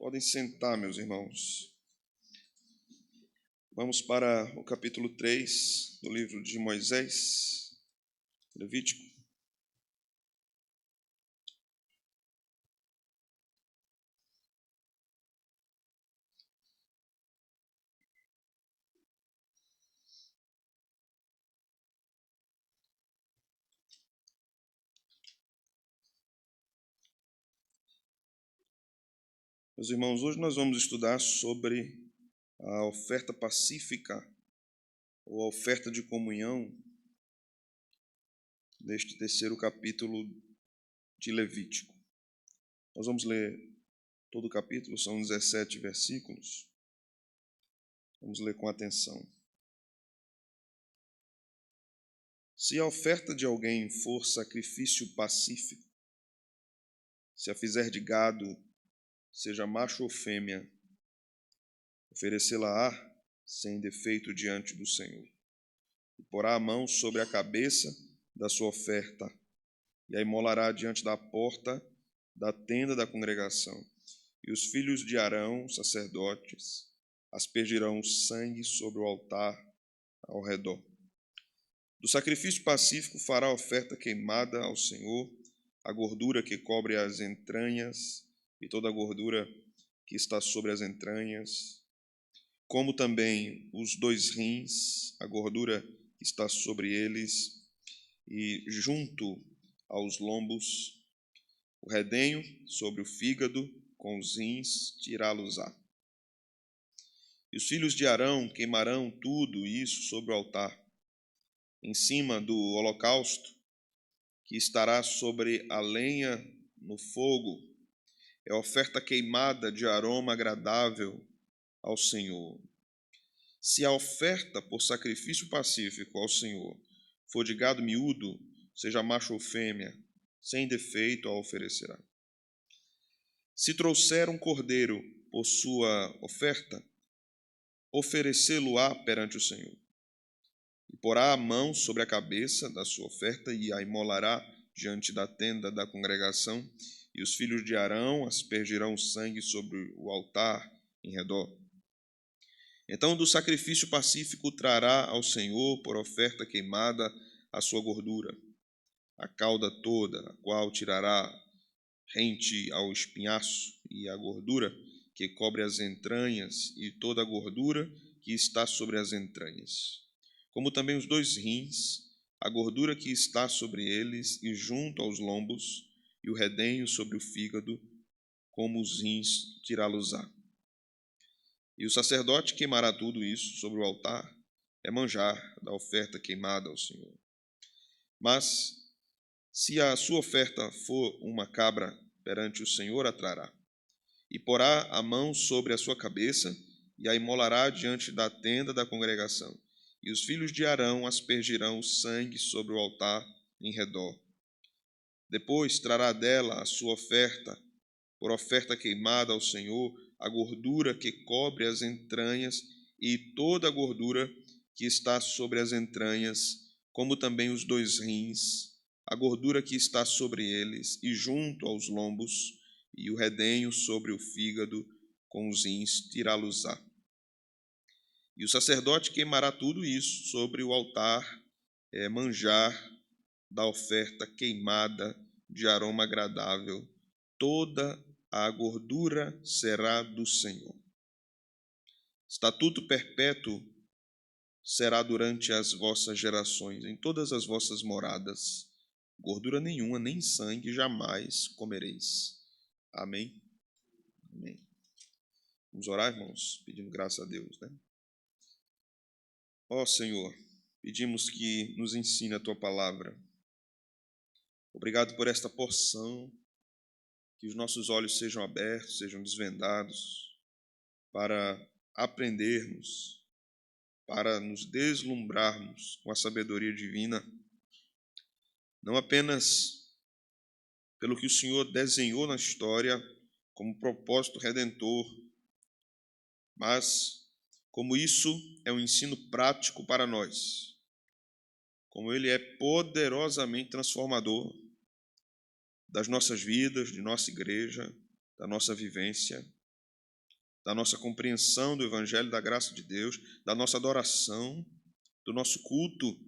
Podem sentar, meus irmãos. Vamos para o capítulo 3 do livro de Moisés, Levítico. Meus irmãos, hoje nós vamos estudar sobre a oferta pacífica ou a oferta de comunhão deste terceiro capítulo de Levítico. Nós vamos ler todo o capítulo, são 17 versículos. Vamos ler com atenção. Se a oferta de alguém for sacrifício pacífico, se a fizer de gado, seja macho ou fêmea, oferecê-la-á sem defeito diante do Senhor. E porá a mão sobre a cabeça da sua oferta, e a imolará diante da porta da tenda da congregação. E os filhos de Arão, sacerdotes, aspergirão sangue sobre o altar ao redor. Do sacrifício pacífico fará oferta queimada ao Senhor, a gordura que cobre as entranhas e toda a gordura que está sobre as entranhas, como também os 2 rins, a gordura que está sobre eles, e junto aos lombos, o redenho sobre o fígado, com os rins, tirá-los-á. E os filhos de Arão queimarão tudo isso sobre o altar, em cima do holocausto, que estará sobre a lenha no fogo. É oferta queimada de aroma agradável ao Senhor. Se a oferta por sacrifício pacífico ao Senhor for de gado miúdo, seja macho ou fêmea, sem defeito a oferecerá. Se trouxer um cordeiro por sua oferta, oferecê-lo-á perante o Senhor. E porá a mão sobre a cabeça da sua oferta e a imolará diante da tenda da congregação, e os filhos de Arão aspergirão o sangue sobre o altar em redor. Então do sacrifício pacífico trará ao Senhor por oferta queimada a sua gordura, a cauda toda, a qual tirará rente ao espinhaço, e a gordura que cobre as entranhas, e toda a gordura que está sobre as entranhas, como também os 2 rins, a gordura que está sobre eles, e junto aos lombos, e o redenho sobre o fígado, como os rins, tirá-los-á. E o sacerdote queimará tudo isso sobre o altar, é manjar da oferta queimada ao Senhor. Mas, se a sua oferta for uma cabra, perante o Senhor a trará, e porá a mão sobre a sua cabeça, e a imolará diante da tenda da congregação. E os filhos de Arão aspergirão o sangue sobre o altar em redor. Depois trará dela a sua oferta, por oferta queimada ao Senhor, a gordura que cobre as entranhas e toda a gordura que está sobre as entranhas, como também os 2 rins, a gordura que está sobre eles, e junto aos lombos, e o redenho sobre o fígado, com os rins, tirá-los-á. E o sacerdote queimará tudo isso sobre o altar, manjar da oferta queimada de aroma agradável. Toda a gordura será do Senhor. Estatuto perpétuo será durante as vossas gerações, em todas as vossas moradas. Gordura nenhuma, nem sangue jamais comereis. Amém? Amém. Vamos orar, irmãos, pedindo graça a Deus, né? Ó Senhor, pedimos que nos ensine a Tua palavra. Obrigado por esta porção, que os nossos olhos sejam abertos, sejam desvendados, para aprendermos, para nos deslumbrarmos com a sabedoria divina, não apenas pelo que o Senhor desenhou na história como propósito redentor, mas como isso é um ensino prático para nós, como ele é poderosamente transformador das nossas vidas, de nossa igreja, da nossa vivência. da nossa compreensão do Evangelho, da graça de Deus, da nossa adoração, do nosso culto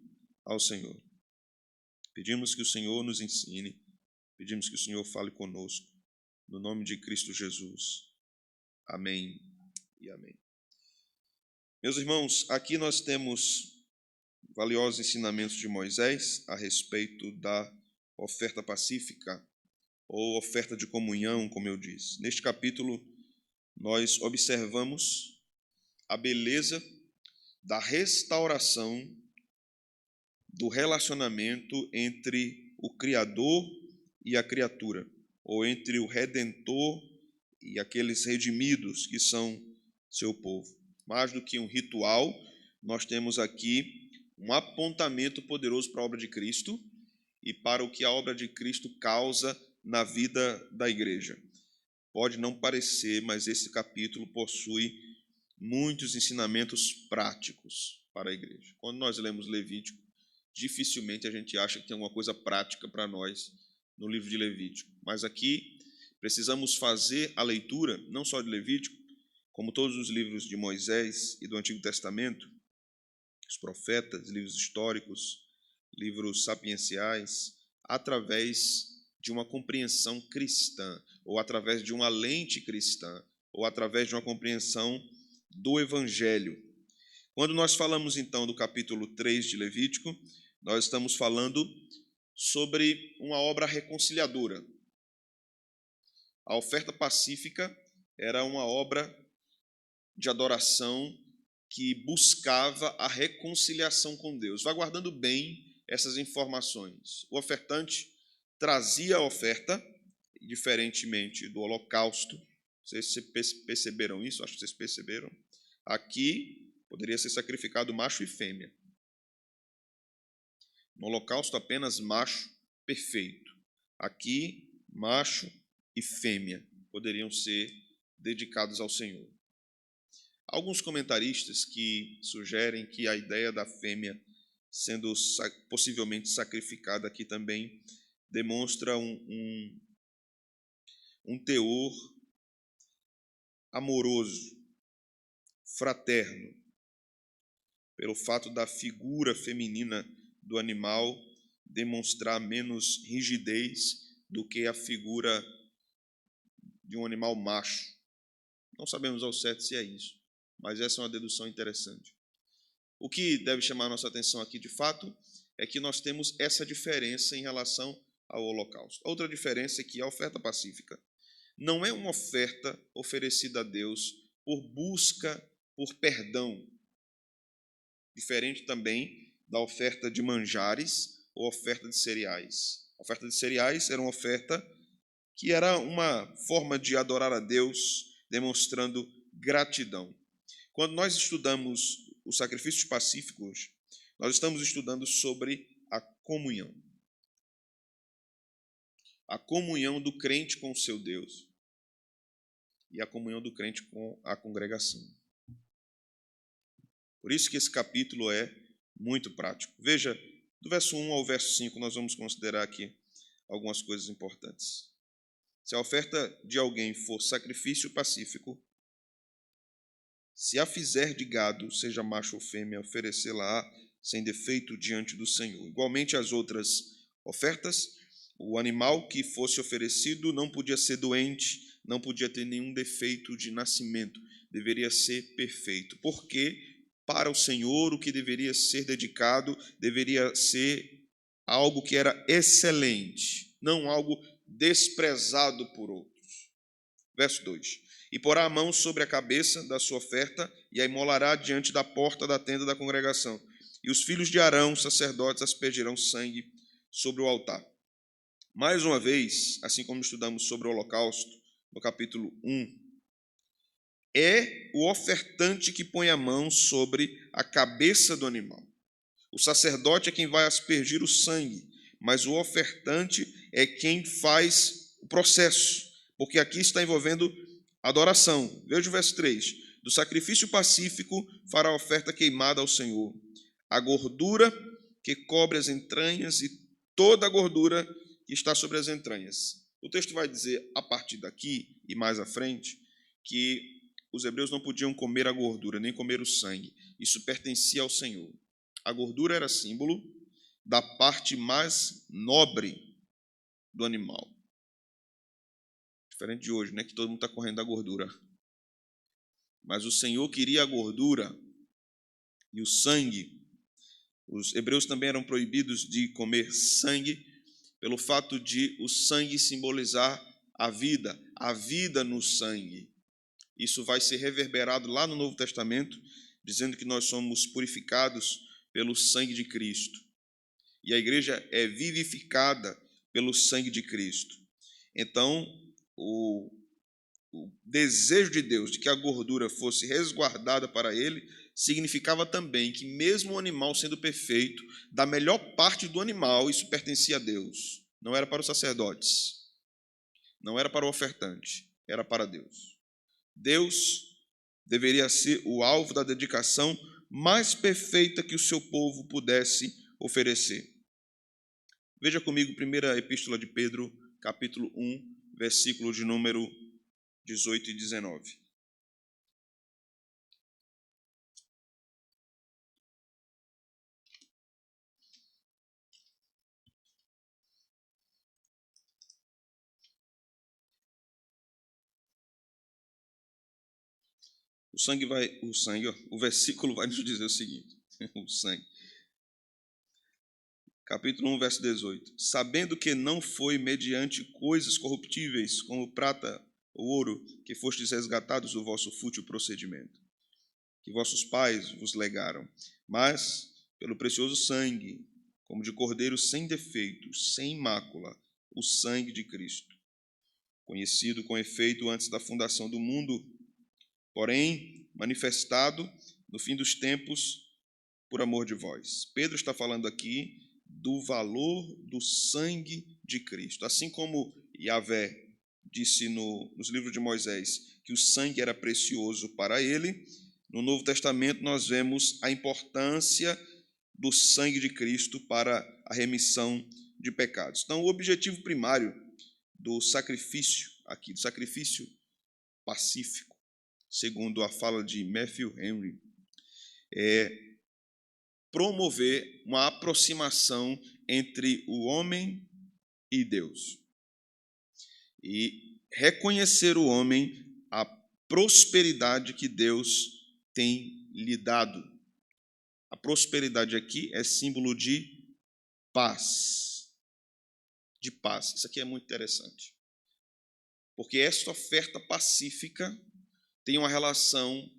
ao Senhor. Pedimos que o Senhor nos ensine, pedimos que o Senhor fale conosco, no nome de Cristo Jesus. Amém e amém. Meus irmãos, aqui nós temos valiosos ensinamentos de Moisés a respeito da oferta pacífica, ou oferta de comunhão, como eu disse. Neste capítulo, nós observamos a beleza da restauração do relacionamento entre o Criador e a criatura, ou entre o Redentor e aqueles redimidos que são seu povo. Mais do que um ritual, nós temos aqui um apontamento poderoso para a obra de Cristo e para o que a obra de Cristo causa na vida da igreja. Pode não parecer, mas esse capítulo possui muitos ensinamentos práticos para a igreja. Quando nós lemos Levítico, dificilmente a gente acha que tem alguma coisa prática para nós no livro de Levítico. Mas aqui precisamos fazer a leitura, não só de Levítico, como todos os livros de Moisés e do Antigo Testamento, os profetas, livros históricos, livros sapienciais, através de uma compreensão cristã, ou através de uma lente cristã, ou através de uma compreensão do Evangelho. Quando nós falamos, então, do capítulo 3 de Levítico, nós estamos falando sobre uma obra reconciliadora. A oferta pacífica era uma obra de adoração que buscava a reconciliação com Deus. Vá guardando bem essas informações. O ofertante trazia a oferta, diferentemente do holocausto. Vocês perceberam isso? Acho que vocês perceberam. Aqui poderia ser sacrificado macho e fêmea. No holocausto, apenas macho perfeito. Aqui, macho e fêmea poderiam ser dedicados ao Senhor. Alguns comentaristas que sugerem que a ideia da fêmea sendo possivelmente sacrificada aqui também demonstra um teor amoroso, fraterno, pelo fato da figura feminina do animal demonstrar menos rigidez do que a figura de um animal macho. Não sabemos ao certo se é isso, mas essa é uma dedução interessante. O que deve chamar a nossa atenção aqui, de fato, é que nós temos essa diferença em relação ao holocausto. Outra diferença é que a oferta pacífica não é uma oferta oferecida a Deus por busca por perdão, diferente também da oferta de manjares ou oferta de cereais. A oferta de cereais era uma oferta que era uma forma de adorar a Deus, demonstrando gratidão. Quando nós estudamos os sacrifícios pacíficos, nós estamos estudando sobre a comunhão. A comunhão do crente com o seu Deus e a comunhão do crente com a congregação. Por isso que esse capítulo é muito prático. Veja, do verso 1 ao verso 5, nós vamos considerar aqui algumas coisas importantes. Se a oferta de alguém for sacrifício pacífico, se a fizer de gado, seja macho ou fêmea, oferecê-la sem defeito diante do Senhor. Igualmente as outras ofertas, o animal que fosse oferecido não podia ser doente, não podia ter nenhum defeito de nascimento, deveria ser perfeito. Porque para o Senhor o que deveria ser dedicado deveria ser algo que era excelente, não algo desprezado por outros. Verso 2. E porá a mão sobre a cabeça da sua oferta e a imolará diante da porta da tenda da congregação. E os filhos de Arão, sacerdotes, aspergirão sangue sobre o altar. Mais uma vez, assim como estudamos sobre o holocausto, no capítulo 1, é o ofertante que põe a mão sobre a cabeça do animal. O sacerdote é quem vai aspergir o sangue, mas o ofertante é quem faz o processo, porque aqui está envolvendo adoração. Veja o verso 3. Do sacrifício pacífico fará a oferta queimada ao Senhor. A gordura que cobre as entranhas e toda a gordura que está sobre as entranhas. O texto vai dizer, a partir daqui e mais à frente, que os hebreus não podiam comer a gordura, nem comer o sangue. Isso pertencia ao Senhor. A gordura era símbolo da parte mais nobre do animal. Diferente de hoje, né? Que todo mundo está correndo da gordura. Mas o Senhor queria a gordura e o sangue. Os hebreus também eram proibidos de comer sangue, pelo fato de o sangue simbolizar a vida no sangue. Isso vai ser reverberado lá no Novo Testamento, dizendo que nós somos purificados pelo sangue de Cristo. E a igreja é vivificada pelo sangue de Cristo. Então, o desejo de Deus de que a gordura fosse resguardada para ele significava também que mesmo o animal sendo perfeito, da melhor parte do animal, isso pertencia a Deus. Não era para os sacerdotes, não era para o ofertante, era para Deus. Deus deveria ser o alvo da dedicação mais perfeita que o seu povo pudesse oferecer. Veja comigo, primeira epístola de Pedro, capítulo 1, versículo de número 18 e 19. O versículo vai nos dizer o seguinte, o sangue. Capítulo 1, verso 18. Sabendo que não foi mediante coisas corruptíveis, como prata ou ouro, que fostes resgatados do vosso fútil procedimento, que vossos pais vos legaram, mas pelo precioso sangue, como de cordeiro sem defeito, sem mácula, o sangue de Cristo, conhecido com efeito antes da fundação do mundo, porém manifestado no fim dos tempos por amor de vós. Pedro está falando aqui do valor do sangue de Cristo. Assim como Yahvé disse nos livros de Moisés que o sangue era precioso para ele, no Novo Testamento nós vemos a importância do sangue de Cristo para a remissão de pecados. Então, o objetivo primário do sacrifício aqui, do sacrifício pacífico, segundo a fala de Matthew Henry, é promover uma aproximação entre o homem e Deus e reconhecer o homem a prosperidade que Deus tem lhe dado. A prosperidade aqui é símbolo de paz. De paz. Isso aqui é muito interessante. Porque esta oferta pacífica tem uma relação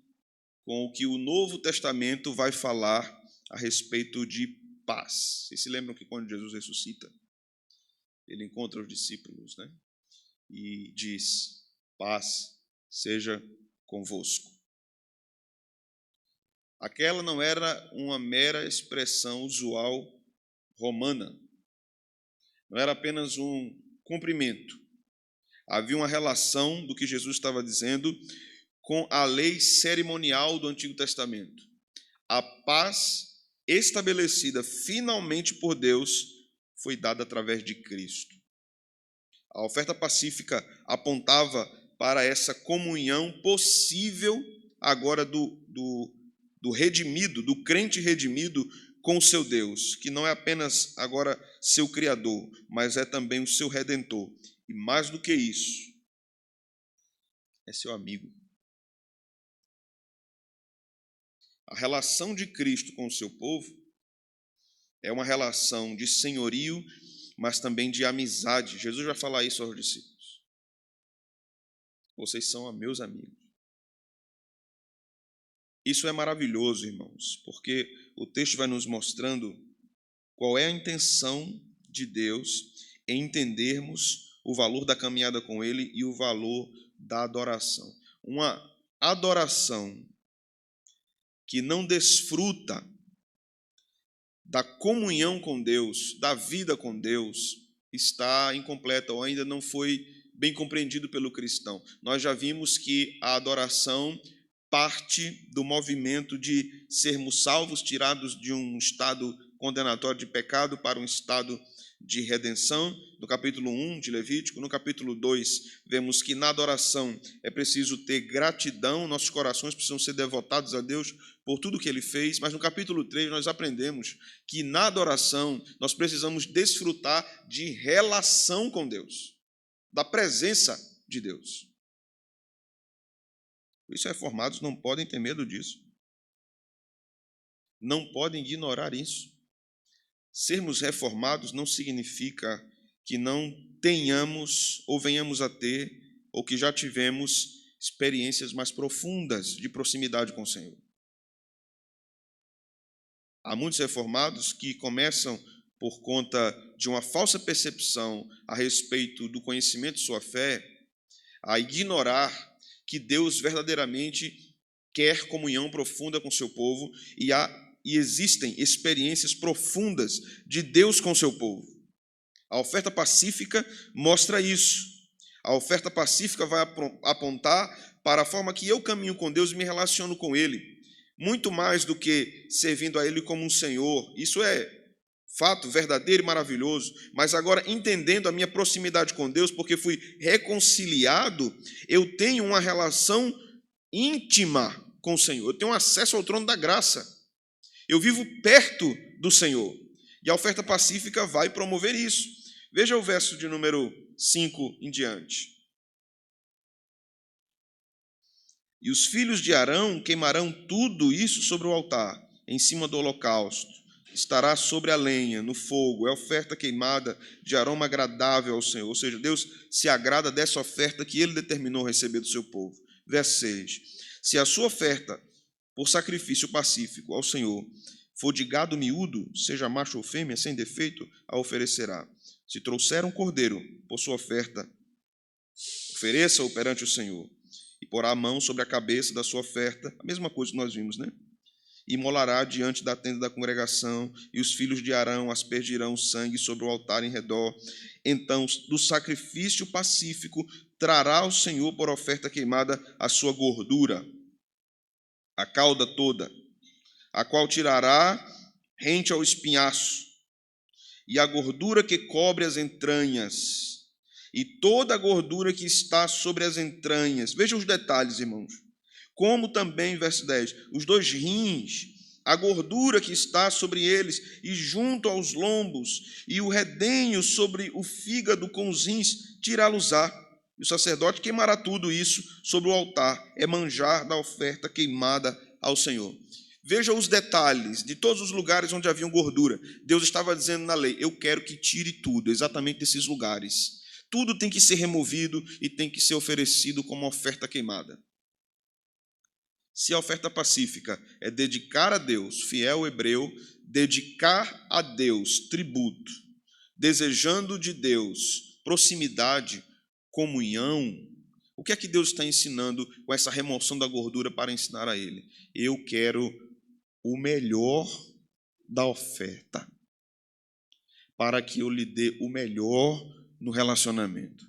com o que o Novo Testamento vai falar a respeito de paz. Vocês se lembram que quando Jesus ressuscita, ele encontra os discípulos, né? E diz: paz seja convosco. Aquela não era uma mera expressão usual romana. Não era apenas um cumprimento. Havia uma relação do que Jesus estava dizendo com a lei cerimonial do Antigo Testamento. A paz estabelecida finalmente por Deus foi dada através de Cristo. A oferta pacífica apontava para essa comunhão possível agora do redimido, do crente redimido com o seu Deus, que não é apenas agora seu Criador, mas é também o seu Redentor. E mais do que isso, é seu amigo. A relação de Cristo com o seu povo é uma relação de senhorio, mas também de amizade. Jesus vai falar isso aos discípulos. Vocês são meus amigos. Isso é maravilhoso, irmãos, porque o texto vai nos mostrando qual é a intenção de Deus em entendermos o valor da caminhada com Ele e o valor da adoração. Uma adoração que não desfruta da comunhão com Deus, da vida com Deus, está incompleta ou ainda não foi bem compreendido pelo cristão. Nós já vimos que a adoração parte do movimento de sermos salvos, tirados de um estado condenatório de pecado para um estado de redenção, no capítulo 1 de Levítico. No capítulo 2, vemos que na adoração é preciso ter gratidão, nossos corações precisam ser devotados a Deus por tudo que Ele fez. Mas no capítulo 3 nós aprendemos que na adoração nós precisamos desfrutar de relação com Deus, da presença de Deus. Os reformados não podem ter medo disso. Não podem ignorar isso. Sermos reformados não significa que não tenhamos ou venhamos a ter, ou que já tivemos experiências mais profundas de proximidade com o Senhor. Há muitos reformados que começam por conta de uma falsa percepção a respeito do conhecimento de sua fé, a ignorar que Deus verdadeiramente quer comunhão profunda com o seu povo e existem experiências profundas de Deus com o seu povo. A oferta pacífica mostra isso. A oferta pacífica vai apontar para a forma que eu caminho com Deus e me relaciono com Ele, muito mais do que servindo a Ele como um Senhor. Isso é fato verdadeiro e maravilhoso, mas agora entendendo a minha proximidade com Deus, porque fui reconciliado, eu tenho uma relação íntima com o Senhor, eu tenho acesso ao trono da graça, eu vivo perto do Senhor, e a oferta pacífica vai promover isso. Veja o verso de número 5 em diante. E os filhos de Arão queimarão tudo isso sobre o altar, em cima do holocausto. Estará sobre a lenha, no fogo, é oferta queimada de aroma agradável ao Senhor. Ou seja, Deus se agrada dessa oferta que Ele determinou receber do seu povo. Verso 6. Se a sua oferta por sacrifício pacífico ao Senhor for de gado miúdo, seja macho ou fêmea, sem defeito, a oferecerá. Se trouxer um cordeiro por sua oferta, ofereça-o perante o Senhor, e porá a mão sobre a cabeça da sua oferta, a mesma coisa que nós vimos, né? E molará diante da tenda da congregação, e os filhos de Arão aspergirão sangue sobre o altar em redor. Então, do sacrifício pacífico, trará ao Senhor por oferta queimada a sua gordura, a cauda toda, a qual tirará rente ao espinhaço, e a gordura que cobre as entranhas, e toda a gordura que está sobre as entranhas. Vejam os detalhes, irmãos. Como também, verso 10, os 2 rins, a gordura que está sobre eles, e junto aos lombos, e o redenho sobre o fígado com os rins, tirá-los-á. E o sacerdote queimará tudo isso sobre o altar, é manjar da oferta queimada ao Senhor. Veja os detalhes de todos os lugares onde haviam gordura. Deus estava dizendo na lei, eu quero que tire tudo, exatamente desses lugares. Tudo tem que ser removido e tem que ser oferecido como oferta queimada. Se a oferta pacífica é dedicar a Deus, fiel hebreu, dedicar a Deus tributo, desejando de Deus proximidade, comunhão, o que é que Deus está ensinando com essa remoção da gordura para ensinar a ele? Eu quero o melhor da oferta, para que eu lhe dê o melhor no relacionamento.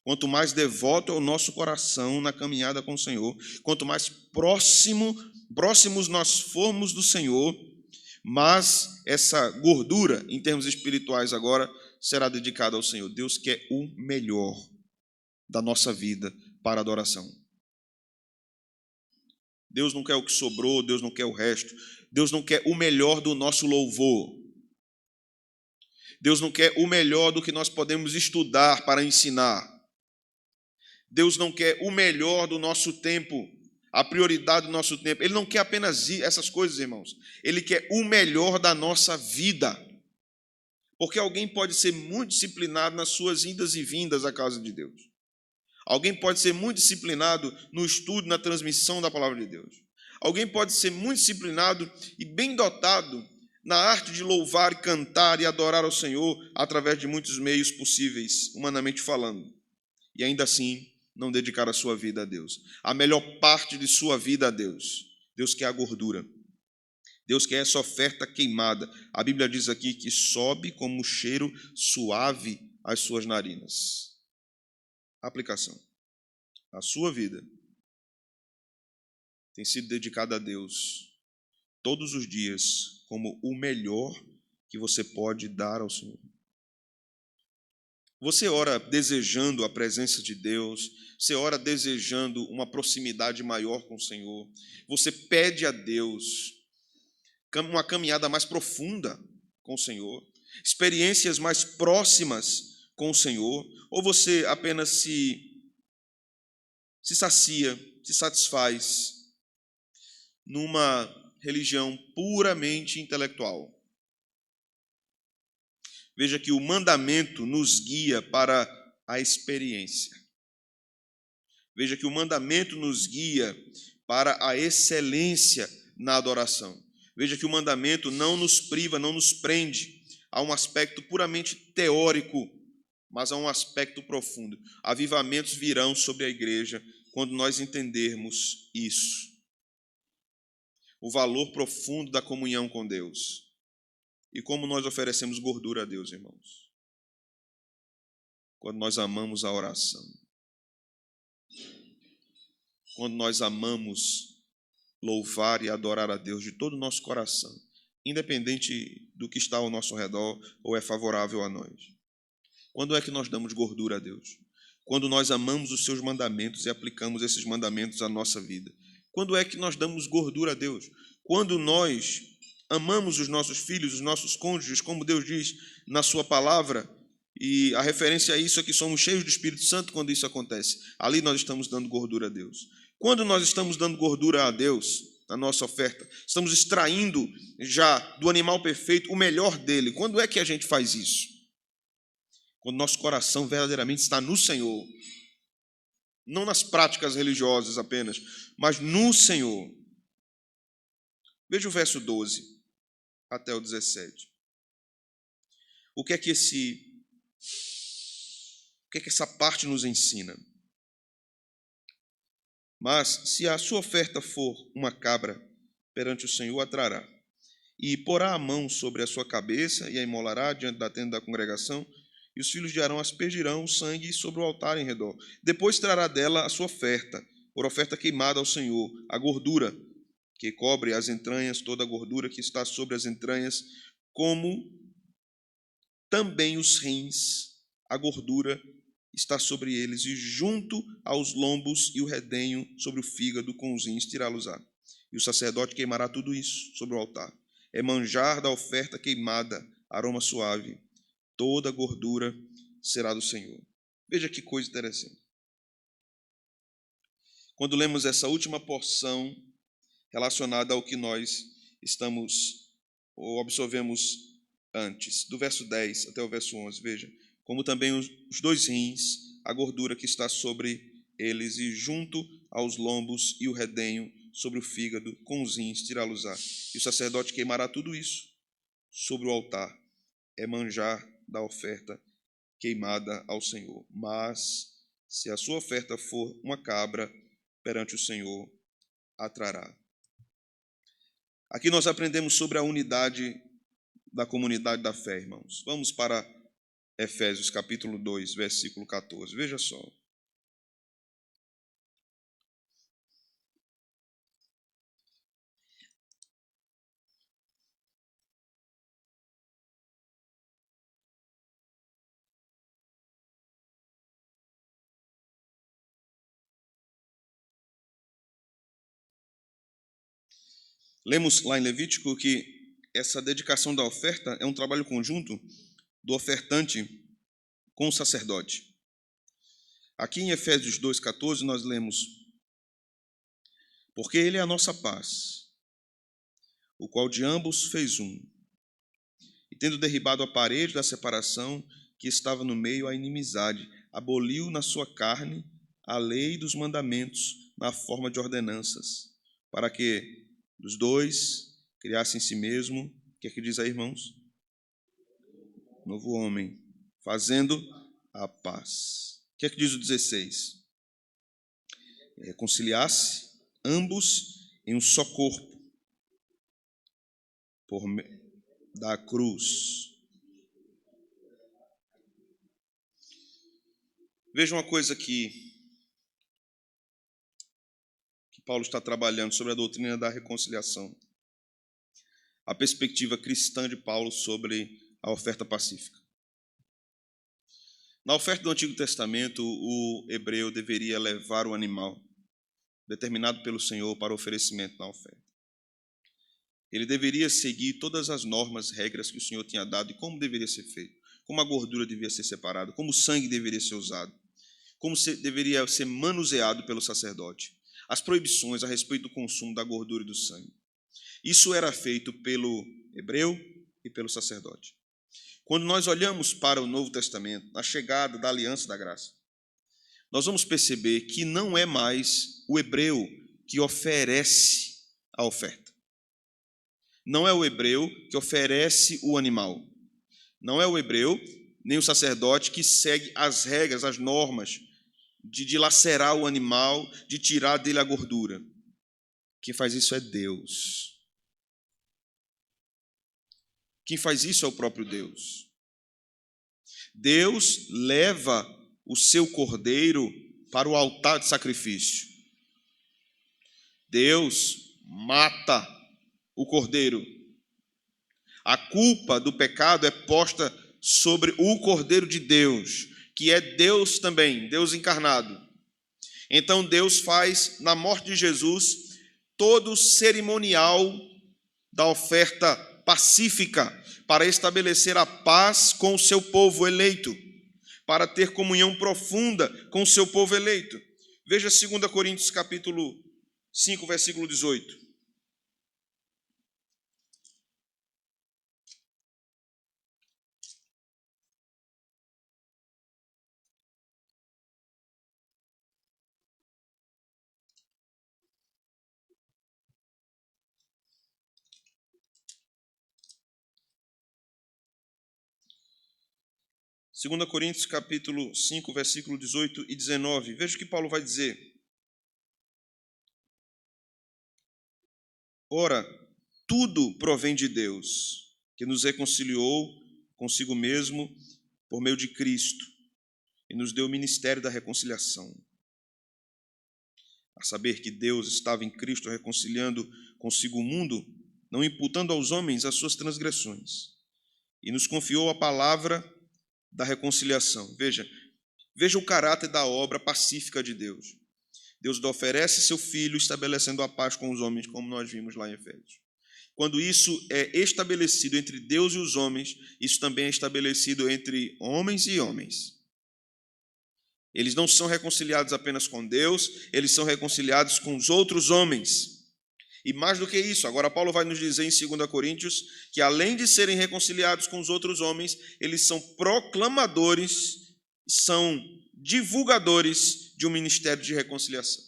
Quanto mais devoto é o nosso coração na caminhada com o Senhor, quanto mais próximos nós formos do Senhor, mais essa gordura, em termos espirituais agora, será dedicada ao Senhor. Deus quer o melhor da nossa vida para a adoração. Deus não quer o que sobrou, Deus não quer o resto. Deus não quer o melhor do nosso louvor. Deus não quer o melhor do que nós podemos estudar para ensinar. Deus não quer o melhor do nosso tempo, a prioridade do nosso tempo. Ele não quer apenas essas coisas, irmãos. Ele quer o melhor da nossa vida. Porque alguém pode ser muito disciplinado nas suas indas e vindas à casa de Deus. Alguém pode ser muito disciplinado no estudo, na transmissão da palavra de Deus. Alguém pode ser muito disciplinado e bem dotado na arte de louvar, cantar e adorar ao Senhor através de muitos meios possíveis, humanamente falando. E ainda assim, não dedicar a sua vida a Deus. A melhor parte de sua vida a Deus. Deus quer a gordura. Deus quer essa oferta queimada. A Bíblia diz aqui que sobe como cheiro suave às suas narinas. Aplicação. A sua vida tem sido dedicada a Deus todos os dias como o melhor que você pode dar ao Senhor. Você ora desejando a presença de Deus, você ora desejando uma proximidade maior com o Senhor, você pede a Deus uma caminhada mais profunda com o Senhor, experiências mais próximas com o Senhor, ou você apenas se sacia, se satisfaz numa religião puramente intelectual? Veja que o mandamento nos guia para a experiência. Veja que o mandamento nos guia para a excelência na adoração. Veja que o mandamento não nos priva, não nos prende a um aspecto puramente teórico, mas a um aspecto profundo. Avivamentos virão sobre a igreja quando nós entendermos isso. O valor profundo da comunhão com Deus. E como nós oferecemos gordura a Deus, irmãos? Quando nós amamos a oração. Quando nós amamos louvar e adorar a Deus de todo o nosso coração, independente do que está ao nosso redor ou é favorável a nós. Quando é que nós damos gordura a Deus? Quando nós amamos os seus mandamentos e aplicamos esses mandamentos à nossa vida. Quando é que nós damos gordura a Deus? Quando nós amamos os nossos filhos, os nossos cônjuges, como Deus diz na sua palavra, e a referência a isso é que somos cheios do Espírito Santo quando isso acontece. Ali nós estamos dando gordura a Deus. Quando nós estamos dando gordura a Deus, na nossa oferta, estamos extraindo já do animal perfeito o melhor dele. Quando é que a gente faz isso? Quando nosso coração verdadeiramente está no Senhor. Não nas práticas religiosas apenas, mas no Senhor. Veja o verso 12 até o 17. O que é que essa parte nos ensina? Mas se a sua oferta for uma cabra, perante o Senhor a trará, e porá a mão sobre a sua cabeça e a imolará diante da tenda da congregação, e os filhos de Arão aspergirão o sangue sobre o altar em redor. Depois trará dela a sua oferta, por oferta queimada ao Senhor, a gordura que cobre as entranhas, toda a gordura que está sobre as entranhas, como também os rins, a gordura está sobre eles, e junto aos lombos e o redenho sobre o fígado, com os rins tirá-los-á. E o sacerdote queimará tudo isso sobre o altar. É manjar da oferta queimada, aroma suave. Toda a gordura será do Senhor. Veja que coisa interessante. Quando lemos essa última porção relacionada ao que nós estamos ou absorvemos antes, do verso 10 até o verso 11, veja, como também os dois rins, a gordura que está sobre eles, e junto aos lombos e o redenho sobre o fígado, com os rins tirá-los-á. E o sacerdote queimará tudo isso sobre o altar. É manjar da oferta queimada ao Senhor. Mas, se a sua oferta for uma cabra, perante o Senhor a trará. Aqui nós aprendemos sobre a unidade da comunidade da fé, irmãos. Vamos para Efésios capítulo 2, versículo 14. Veja só. Lemos lá em Levítico que essa dedicação da oferta é um trabalho conjunto do ofertante com o sacerdote. Aqui em Efésios 2,14 nós lemos: porque ele é a nossa paz, o qual de ambos fez um, e tendo derribado a parede da separação que estava no meio, a inimizade, aboliu na sua carne a lei dos mandamentos na forma de ordenanças, para que dos dois criasse em si mesmo, o que é que diz aí, irmãos? Novo homem, fazendo a paz. O que é que diz o 16? Reconciliasse ambos em um só corpo, por meio da cruz. Veja uma coisa que Paulo está trabalhando sobre a doutrina da reconciliação. a perspectiva cristã de Paulo sobre a oferta pacífica. Na oferta do Antigo Testamento, o hebreu deveria levar o animal determinado pelo Senhor para oferecimento na oferta. Ele deveria seguir todas as normas, regras que o Senhor tinha dado e como deveria ser feito, como a gordura deveria ser separada, como o sangue deveria ser usado, como deveria ser manuseado pelo sacerdote, as proibições a respeito do consumo da gordura e do sangue. Isso era feito pelo hebreu e pelo sacerdote. Quando nós olhamos para o Novo Testamento, na chegada da aliança da graça, nós vamos perceber que não é mais o hebreu que oferece a oferta. Não é o hebreu que oferece o animal. Não é o hebreu, nem o sacerdote que segue as regras, as normas de dilacerar o animal, de tirar dele a gordura. Quem faz isso é Deus. Quem faz isso é o próprio Deus. Deus leva o seu cordeiro para o altar de sacrifício. Deus mata o cordeiro. A culpa do pecado é posta sobre o Cordeiro de Deus, que é Deus também, Deus encarnado. Então Deus faz, na morte de Jesus, todo o cerimonial da oferta pacífica para estabelecer a paz com o seu povo eleito, para ter comunhão profunda com o seu povo eleito. Veja 2 Coríntios capítulo 5, versículo 18. 2 Coríntios capítulo 5, versículo 18 e 19. Veja o que Paulo vai dizer. Ora, tudo provém de Deus, que nos reconciliou consigo mesmo por meio de Cristo e nos deu o ministério da reconciliação. A saber que Deus estava em Cristo reconciliando consigo o mundo, não imputando aos homens as suas transgressões, e nos confiou a palavra da reconciliação. Veja o caráter da obra pacífica de Deus. Deus oferece seu Filho, estabelecendo a paz com os homens, como nós vimos lá em Efésios. Quando isso é estabelecido entre Deus e os homens, isso também é estabelecido entre homens e homens. Eles não são reconciliados apenas com Deus, eles são reconciliados com os outros homens. E mais do que isso, agora Paulo vai nos dizer em 2 Coríntios que além de serem reconciliados com os outros homens, eles são proclamadores, são divulgadores de um ministério de reconciliação.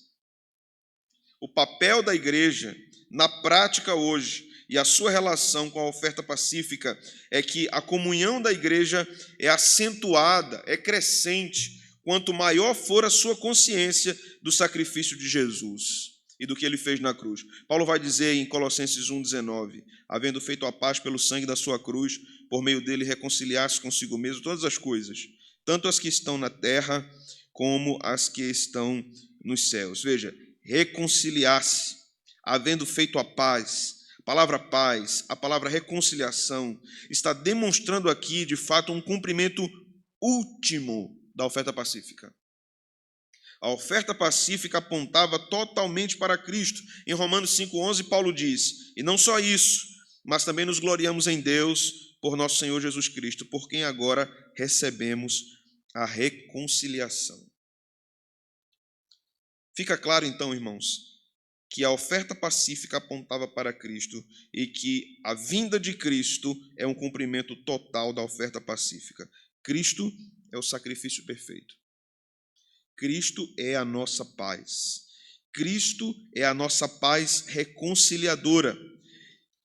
O papel da igreja, na prática hoje, e a sua relação com a oferta pacífica é que a comunhão da igreja é acentuada, é crescente, quanto maior for a sua consciência do sacrifício de Jesus e do que ele fez na cruz. Paulo vai dizer em Colossenses 1,19, havendo feito a paz pelo sangue da sua cruz, por meio dele reconciliar-se consigo mesmo todas as coisas, tanto as que estão na terra como as que estão nos céus. Veja, reconciliar-se, havendo feito a paz. A palavra paz, a palavra reconciliação, está demonstrando aqui, de fato, um cumprimento último da oferta pacífica. A oferta pacífica apontava totalmente para Cristo. Em Romanos 5,11, Paulo diz, e não só isso, mas também nos gloriamos em Deus por nosso Senhor Jesus Cristo, por quem agora recebemos a reconciliação. Fica claro então, irmãos, que a oferta pacífica apontava para Cristo e que a vinda de Cristo é um cumprimento total da oferta pacífica. Cristo é o sacrifício perfeito. Cristo é a nossa paz. Cristo é a nossa paz reconciliadora.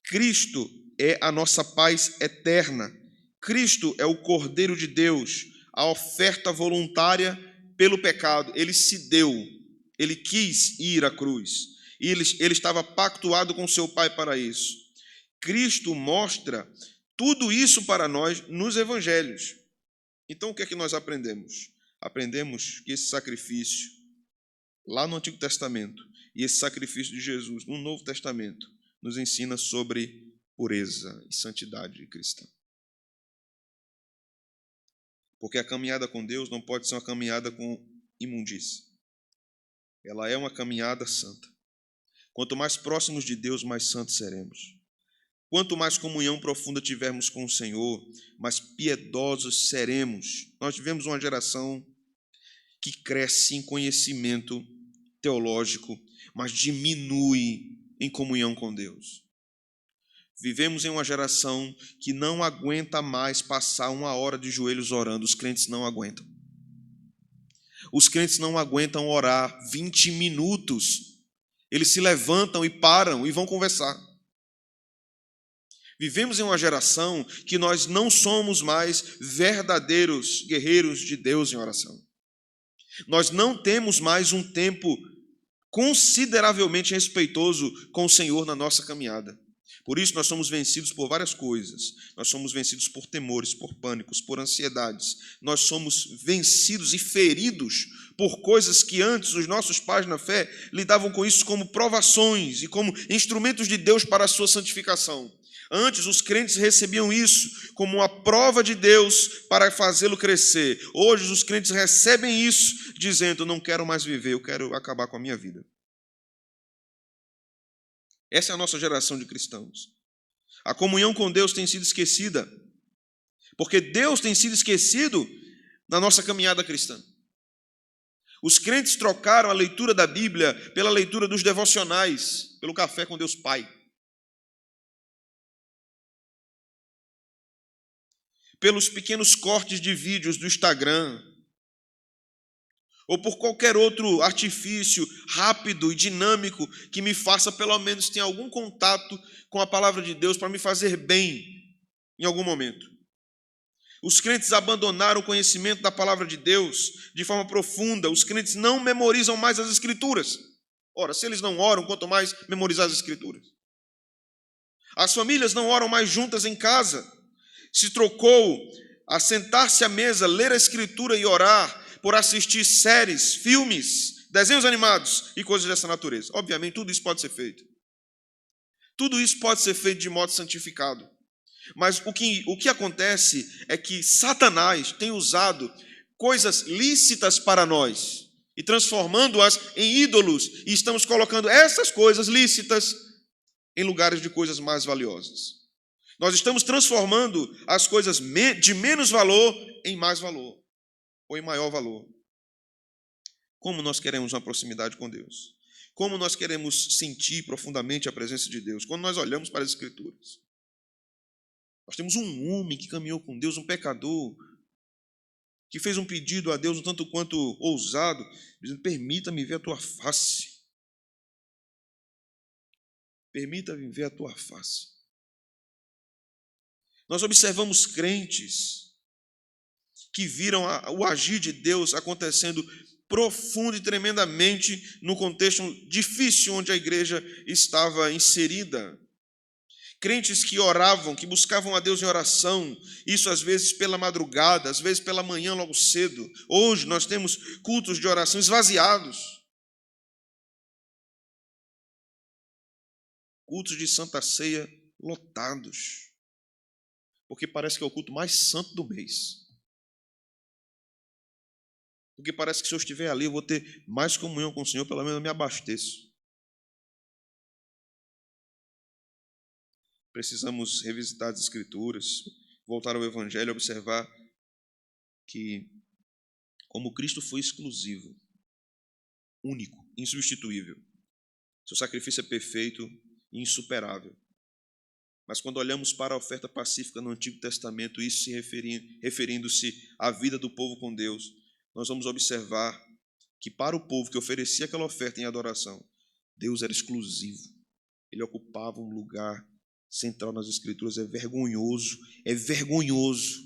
Cristo é a nossa paz eterna. Cristo é o Cordeiro de Deus, a oferta voluntária pelo pecado. Ele se deu, ele quis ir à cruz. E ele estava pactuado com seu Pai para isso. Cristo mostra tudo isso para nós nos evangelhos. Então, o que é que nós aprendemos? Aprendemos que esse sacrifício, lá no Antigo Testamento, e esse sacrifício de Jesus no Novo Testamento, nos ensina sobre pureza e santidade cristã. Porque a caminhada com Deus não pode ser uma caminhada com imundície. Ela é uma caminhada santa. Quanto mais próximos de Deus, mais santos seremos. Quanto mais comunhão profunda tivermos com o Senhor, mais piedosos seremos. Nós vivemos uma geração que cresce em conhecimento teológico, mas diminui em comunhão com Deus. Vivemos em uma geração que não aguenta mais passar 1 hora de joelhos orando. Os crentes não aguentam. Os crentes não aguentam orar 20 minutos. Eles se levantam e param e vão conversar. Vivemos em uma geração que nós não somos mais verdadeiros guerreiros de Deus em oração. Nós não temos mais um tempo consideravelmente respeitoso com o Senhor na nossa caminhada. Por isso nós somos vencidos por várias coisas. Nós somos vencidos por temores, por pânicos, por ansiedades. Nós somos vencidos e feridos por coisas que antes os nossos pais na fé lidavam com isso como provações e como instrumentos de Deus para a sua santificação. Antes os crentes recebiam isso como uma prova de Deus para fazê-lo crescer. Hoje os crentes recebem isso dizendo: não quero mais viver, eu quero acabar com a minha vida. Essa é a nossa geração de cristãos. A comunhão com Deus tem sido esquecida, porque Deus tem sido esquecido na nossa caminhada cristã. Os crentes trocaram a leitura da Bíblia pela leitura dos devocionais, pelo café com Deus Pai. Pelos pequenos cortes de vídeos do Instagram, ou por qualquer outro artifício rápido e dinâmico que me faça pelo menos ter algum contato com a palavra de Deus para me fazer bem em algum momento. Os crentes abandonaram o conhecimento da palavra de Deus de forma profunda. Os crentes não memorizam mais as Escrituras. Ora, se eles não oram, quanto mais memorizar as Escrituras. As famílias não oram mais juntas em casa. Se trocou a sentar-se à mesa, ler a Escritura e orar por assistir séries, filmes, desenhos animados e coisas dessa natureza. Obviamente, tudo isso pode ser feito. Tudo isso pode ser feito de modo santificado. Mas o que acontece é que Satanás tem usado coisas lícitas para nós e transformando-as em ídolos. E estamos colocando essas coisas lícitas em lugares de coisas mais valiosas. Nós estamos transformando as coisas de menos valor em mais valor, ou em maior valor. Como nós queremos uma proximidade com Deus? Como nós queremos sentir profundamente a presença de Deus? Quando nós olhamos para as Escrituras. Nós temos um homem que caminhou com Deus, um pecador, que fez um pedido a Deus um tanto quanto ousado, dizendo: permita-me ver a tua face. Permita-me ver a tua face. Nós observamos crentes que viram o agir de Deus acontecendo profundo e tremendamente no contexto difícil onde a igreja estava inserida. Crentes que oravam, que buscavam a Deus em oração, isso às vezes pela madrugada, às vezes pela manhã logo cedo. Hoje nós temos cultos de oração esvaziados. Cultos de Santa Ceia lotados. Porque parece que é o culto mais santo do mês. Porque parece que se eu estiver ali, eu vou ter mais comunhão com o Senhor, pelo menos eu me abasteço. Precisamos revisitar as Escrituras, voltar ao Evangelho, observar que, como Cristo foi exclusivo, único, insubstituível, seu sacrifício é perfeito e insuperável. Mas quando olhamos para a oferta pacífica no Antigo Testamento, isso se referindo-se à vida do povo com Deus, nós vamos observar que para o povo que oferecia aquela oferta em adoração, Deus era exclusivo. Ele ocupava um lugar central nas Escrituras. É vergonhoso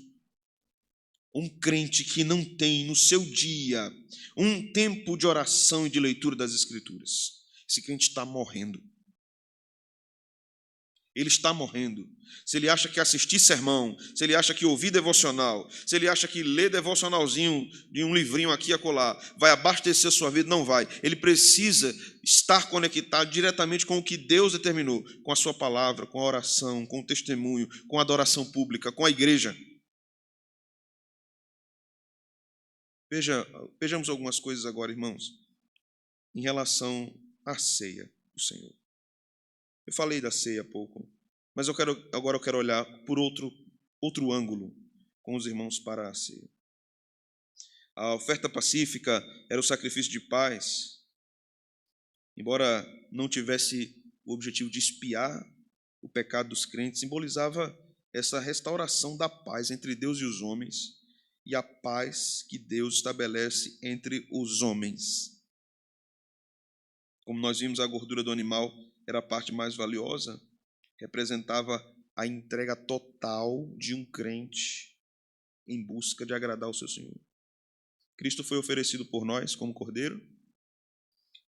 um crente que não tem no seu dia um tempo de oração e de leitura das Escrituras. Esse crente está morrendo. ele está morrendo. Se ele acha que assistir sermão, se ele acha que ouvir devocional, se ele acha que ler devocionalzinho de um livrinho aqui e acolá vai abastecer a sua vida, não vai. Ele precisa estar conectado diretamente com o que Deus determinou, com a sua palavra, com a oração, com o testemunho, com a adoração pública, com a igreja. Vejamos algumas coisas agora, irmãos, em relação à ceia do Senhor. Eu falei da ceia há pouco, mas agora eu quero olhar por outro ângulo com os irmãos para a ceia. A oferta pacífica era o sacrifício de paz, embora não tivesse o objetivo de expiar o pecado dos crentes, simbolizava essa restauração da paz entre Deus e os homens e a paz que Deus estabelece entre os homens. Como nós vimos, a gordura do animal era a parte mais valiosa, representava a entrega total de um crente em busca de agradar ao seu Senhor. Cristo foi oferecido por nós como cordeiro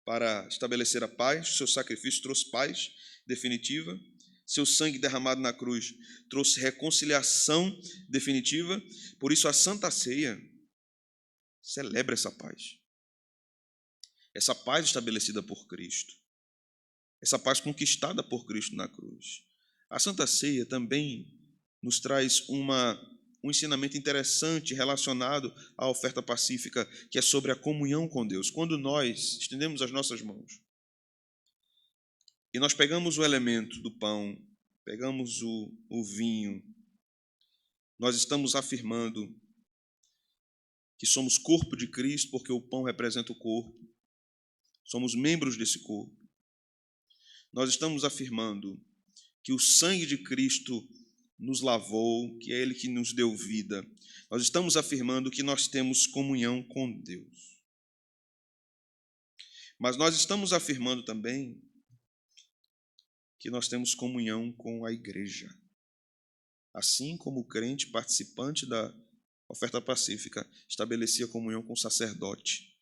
para estabelecer a paz, seu sacrifício trouxe paz definitiva, seu sangue derramado na cruz trouxe reconciliação definitiva, por isso a Santa Ceia celebra essa paz estabelecida por Cristo, essa paz conquistada por Cristo na cruz. A Santa Ceia também nos traz um ensinamento interessante relacionado à oferta pacífica, que é sobre a comunhão com Deus. Quando nós estendemos as nossas mãos e nós pegamos o elemento do pão, pegamos o vinho, nós estamos afirmando que somos corpo de Cristo, porque o pão representa o corpo, somos membros desse corpo. Nós estamos afirmando que o sangue de Cristo nos lavou, que é Ele que nos deu vida. Nós estamos afirmando que nós temos comunhão com Deus. Mas nós estamos afirmando também que nós temos comunhão com a igreja. Assim como o crente participante da oferta pacífica estabelecia comunhão com o sacerdote,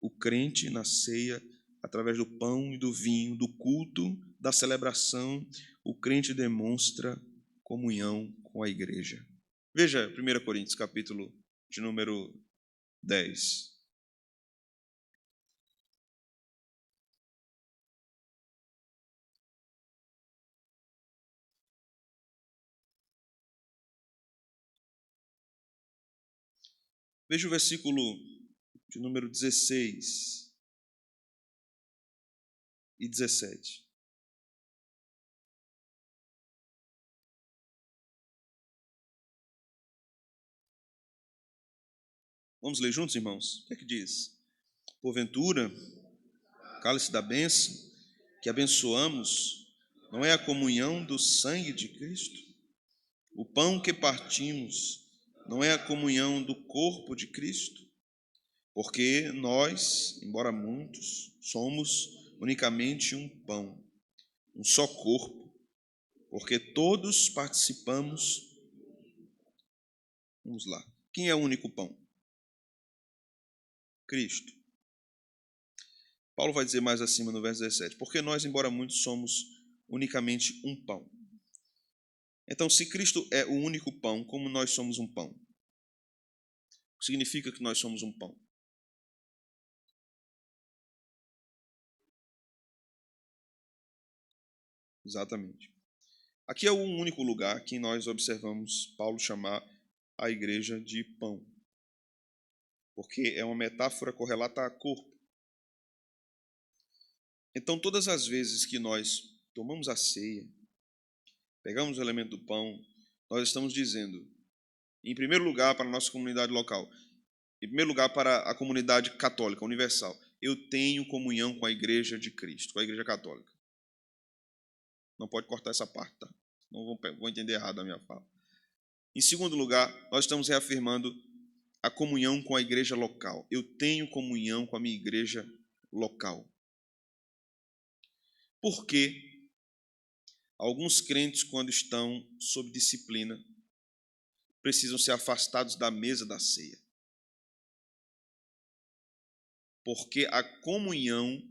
o crente na ceia, através do pão e do vinho, do culto, da celebração, o crente demonstra comunhão com a igreja. Veja 1 Coríntios, capítulo de número 10. Veja o versículo de número 16 e 17. Vamos ler juntos, irmãos? O que é que diz? Porventura, cálice da bênção que abençoamos não é a comunhão do sangue de Cristo? O pão que partimos não é a comunhão do corpo de Cristo? Porque nós, embora muitos, somos unicamente um pão, um só corpo, porque todos participamos. Vamos lá. Quem é o único pão? Cristo. Paulo vai dizer mais acima no verso 17, porque nós, embora muitos, somos unicamente um pão. Então, se Cristo é o único pão, como nós somos um pão? O que significa que nós somos um pão? Exatamente. Aqui é o único lugar que nós observamos Paulo chamar a igreja de pão, porque é uma metáfora correlata a corpo. Então, todas as vezes que nós tomamos a ceia, pegamos o elemento do pão, nós estamos dizendo, em primeiro lugar, para a nossa comunidade local, em primeiro lugar, para a comunidade católica, universal, eu tenho comunhão com a igreja de Cristo, com a igreja católica. Não pode cortar essa parte, tá? Não vão entender errado a minha fala. Em segundo lugar, nós estamos reafirmando a comunhão com a igreja local. Eu tenho comunhão com a minha igreja local. Por quê? Alguns crentes, quando estão sob disciplina, precisam ser afastados da mesa da ceia. Porque a comunhão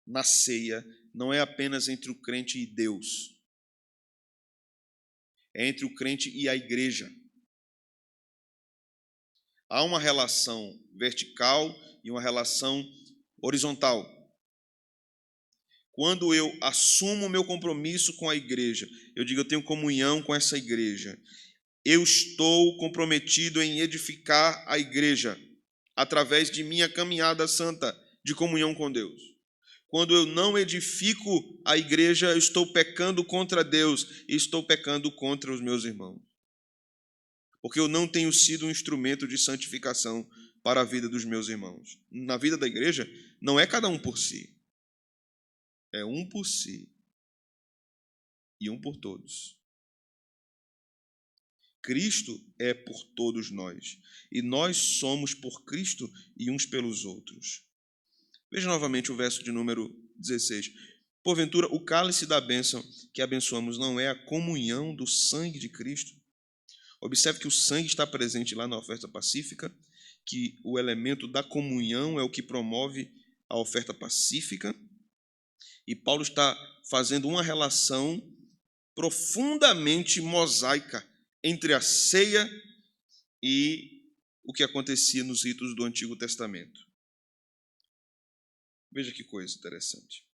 na ceia não é apenas entre o crente e Deus, é entre o crente e a igreja. Há uma relação vertical e uma relação horizontal. Quando eu assumo o meu compromisso com a igreja, eu digo, eu tenho comunhão com essa igreja. Eu estou comprometido em edificar a igreja através de minha caminhada santa de comunhão com Deus. Quando eu não edifico a igreja, eu estou pecando contra Deus e estou pecando contra os meus irmãos. Porque eu não tenho sido um instrumento de santificação para a vida dos meus irmãos. Na vida da igreja, não é cada um por si. É um por si e um por todos. Cristo é por todos nós, e nós somos por Cristo e uns pelos outros. Veja novamente o verso de número 16. Porventura, o cálice da bênção que abençoamos não é a comunhão do sangue de Cristo? Observe que o sangue está presente lá na oferta pacífica, que o elemento da comunhão é o que promove a oferta pacífica, e Paulo está fazendo uma relação profundamente mosaica entre a ceia e o que acontecia nos ritos do Antigo Testamento. Veja que coisa interessante.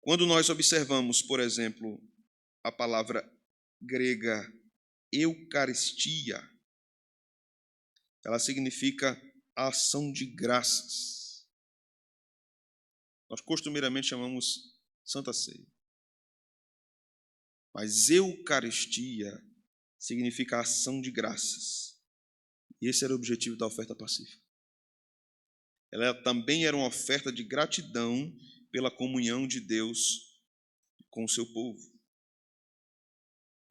Quando nós observamos, por exemplo, a palavra grega Eucaristia, ela significa ação de graças. Nós costumeiramente chamamos Santa Ceia. Mas Eucaristia significa ação de graças. E esse era o objetivo da oferta pacífica. Ela também era uma oferta de gratidão pela comunhão de Deus com o seu povo.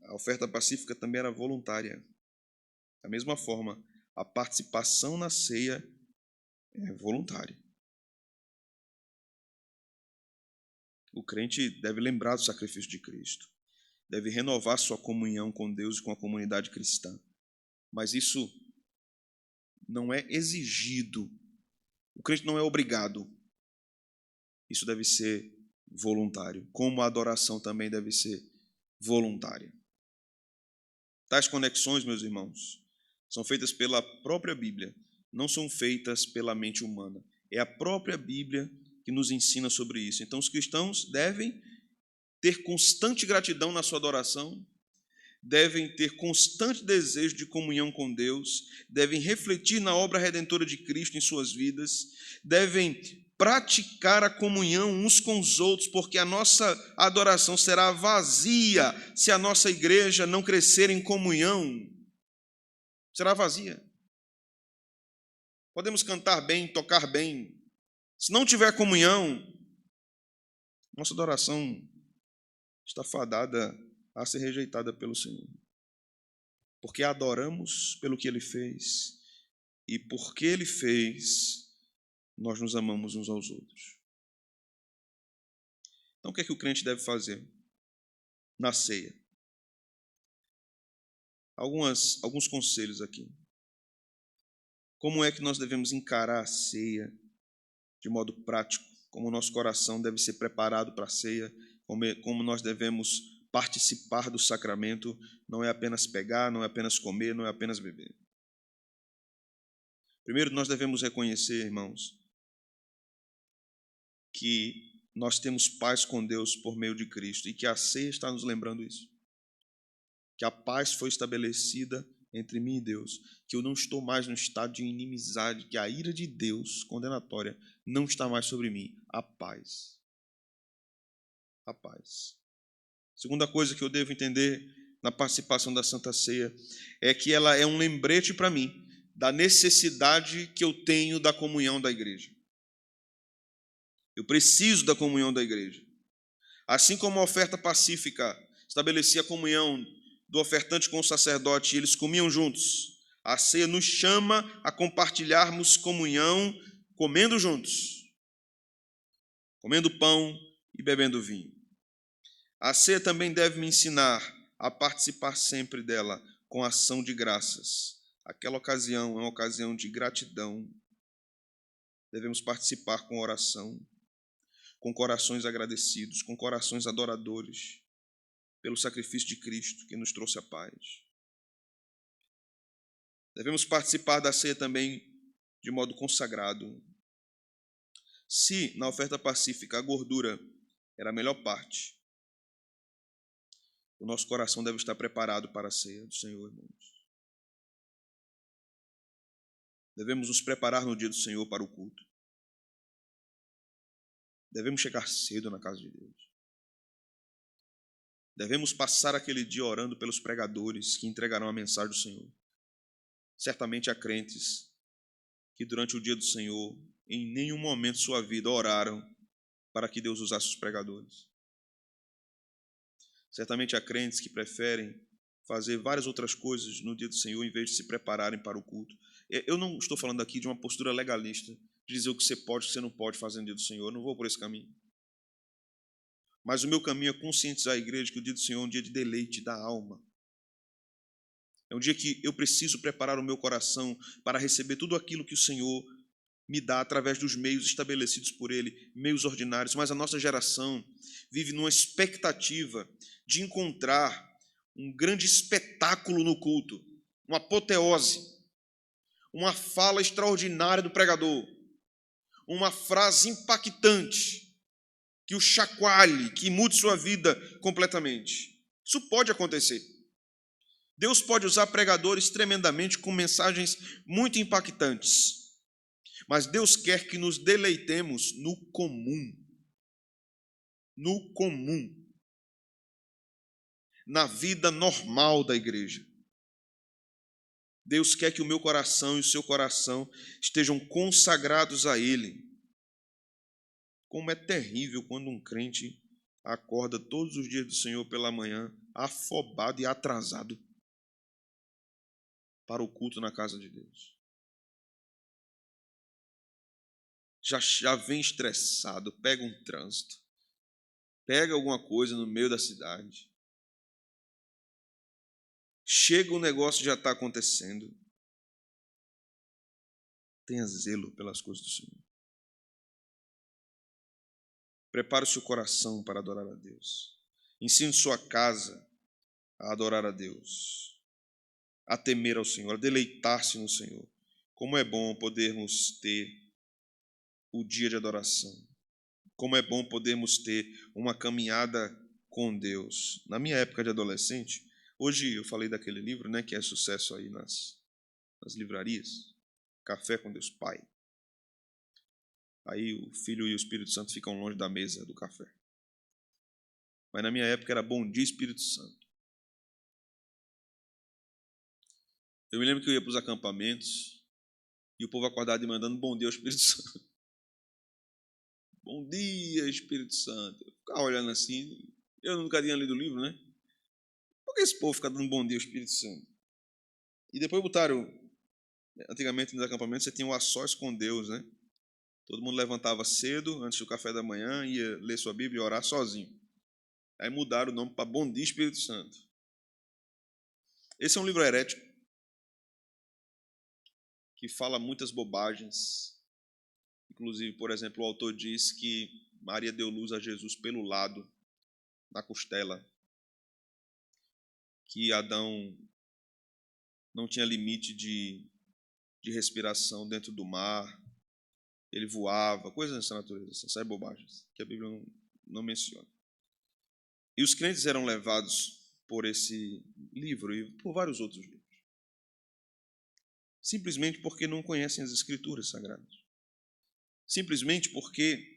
A oferta pacífica também era voluntária. Da mesma forma, a participação na ceia é voluntária. O crente deve lembrar do sacrifício de Cristo, deve renovar sua comunhão com Deus e com a comunidade cristã. Mas isso não é exigido. O crente não é obrigado. Isso deve ser voluntário, como a adoração também deve ser voluntária. Tais conexões, meus irmãos, são feitas pela própria Bíblia, não são feitas pela mente humana. É a própria Bíblia que nos ensina sobre isso. Então, os cristãos devem ter constante gratidão na sua adoração, devem ter constante desejo de comunhão com Deus, devem refletir na obra redentora de Cristo em suas vidas, devem praticar a comunhão uns com os outros, porque a nossa adoração será vazia se a nossa igreja não crescer em comunhão. Será vazia. Podemos cantar bem, tocar bem. Se não tiver comunhão, nossa adoração está fadada a ser rejeitada pelo Senhor. Porque adoramos pelo que Ele fez, e porque Ele fez, nós nos amamos uns aos outros. Então, o que é que o crente deve fazer na ceia? Alguns conselhos aqui. Como é que nós devemos encarar a ceia de modo prático? Como o nosso coração deve ser preparado para a ceia? Como nós devemos participar do sacramento? Não é apenas pegar, não é apenas comer, não é apenas beber. Primeiro, nós devemos reconhecer, irmãos, que nós temos paz com Deus por meio de Cristo e que a ceia está nos lembrando isso. Que a paz foi estabelecida entre mim e Deus, que eu não estou mais no estado de inimizade, que a ira de Deus condenatória não está mais sobre mim. A paz. A paz. Segunda coisa que eu devo entender na participação da Santa Ceia é que ela é um lembrete para mim da necessidade que eu tenho da comunhão da igreja. Eu preciso da comunhão da igreja. Assim como a oferta pacífica estabelecia a comunhão do ofertante com o sacerdote, e eles comiam juntos, a ceia nos chama a compartilharmos comunhão, comendo juntos, comendo pão e bebendo vinho. A ceia também deve me ensinar a participar sempre dela com ação de graças. Aquela ocasião é uma ocasião de gratidão. Devemos participar com oração, com corações agradecidos, com corações adoradores. pelo sacrifício de Cristo, que nos trouxe a paz. Devemos participar da ceia também de modo consagrado. Se na oferta pacífica a gordura era a melhor parte, o nosso coração deve estar preparado para a ceia do Senhor, irmãos. Devemos nos preparar no dia do Senhor para o culto. Devemos chegar cedo na casa de Deus. Devemos passar aquele dia orando pelos pregadores que entregarão a mensagem do Senhor. Certamente há crentes que durante o dia do Senhor, em nenhum momento de sua vida, oraram para que Deus usasse os pregadores. Certamente há crentes que preferem fazer várias outras coisas no dia do Senhor em vez de se prepararem para o culto. Eu não estou falando aqui de uma postura legalista, de dizer o que você pode e o que você não pode fazer no dia do Senhor. Eu não vou por esse caminho. Mas o meu caminho é conscientizar a igreja que o dia do Senhor é um dia de deleite da alma. É um dia que eu preciso preparar o meu coração para receber tudo aquilo que o Senhor me dá através dos meios estabelecidos por Ele, meios ordinários. Mas a nossa geração vive numa expectativa de encontrar um grande espetáculo no culto, uma apoteose, uma fala extraordinária do pregador, uma frase impactante que o chacoalhe, que mude sua vida completamente. Isso pode acontecer. Deus pode usar pregadores tremendamente com mensagens muito impactantes. Mas Deus quer que nos deleitemos no comum. No comum. Na vida normal da igreja. Deus quer que o meu coração e o seu coração estejam consagrados a Ele. Como é terrível quando um crente acorda todos os dias do Senhor pela manhã, afobado e atrasado para o culto na casa de Deus. Já vem estressado, pega um trânsito, pega alguma coisa no meio da cidade. Chega o negócio já está acontecendo. Tenha zelo pelas coisas do Senhor. Prepare o seu coração para adorar a Deus. Ensine sua casa a adorar a Deus, a temer ao Senhor, a deleitar-se no Senhor. Como é bom podermos ter o dia de adoração. Como é bom podermos ter uma caminhada com Deus. Na minha época de adolescente, hoje eu falei daquele livro, né, que é sucesso aí nas livrarias, Café com Deus Pai. Aí o Filho e o Espírito Santo ficam longe da mesa do café. Mas na minha época era Bom Dia Espírito Santo. Eu me lembro que eu ia para os acampamentos e o povo acordava de manhã dando bom dia ao Espírito Santo. Bom dia, Espírito Santo. Eu ficava olhando assim, eu nunca tinha lido o livro, né? Por que esse povo fica dando bom dia ao Espírito Santo? E depois botaram, antigamente nos acampamentos você tinha o a sós com Deus, né? Todo mundo levantava cedo, antes do café da manhã, ia ler sua Bíblia e orar sozinho. Aí mudaram o nome para Bom Dia Espírito Santo. Esse é um livro herético, que fala muitas bobagens. Inclusive, por exemplo, o autor diz que Maria deu luz a Jesus pelo lado, na costela, que Adão não tinha limite de respiração dentro do mar, ele voava, coisas dessa natureza, essas bobagens, que a Bíblia não menciona. E os crentes eram levados por esse livro e por vários outros livros, simplesmente porque não conhecem as Escrituras Sagradas. Simplesmente porque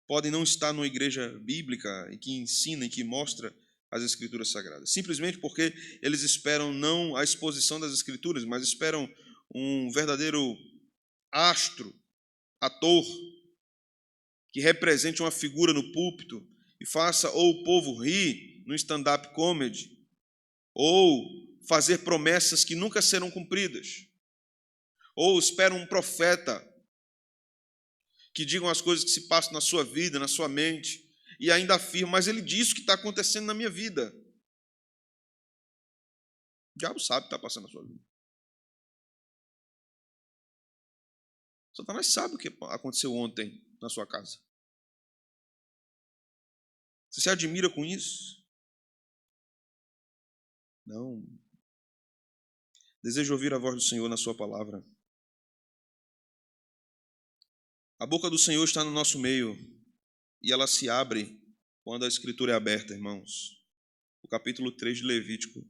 podem não estar numa igreja bíblica e que ensina e que mostra as Escrituras Sagradas. Simplesmente porque eles esperam não a exposição das Escrituras, mas esperam um verdadeiro astro, ator, que represente uma figura no púlpito e faça ou o povo rir no stand-up comedy, ou fazer promessas que nunca serão cumpridas, ou esperam um profeta que digam as coisas que se passam na sua vida, na sua mente, e ainda afirma, mas ele diz o que está acontecendo na minha vida. O diabo sabe o que está passando na sua vida. Satanás sabe o que aconteceu ontem na sua casa. Você se admira com isso? Não. Desejo ouvir a voz do Senhor na sua palavra. A boca do Senhor está no nosso meio e ela se abre quando a Escritura é aberta, irmãos. O capítulo 3 de Levítico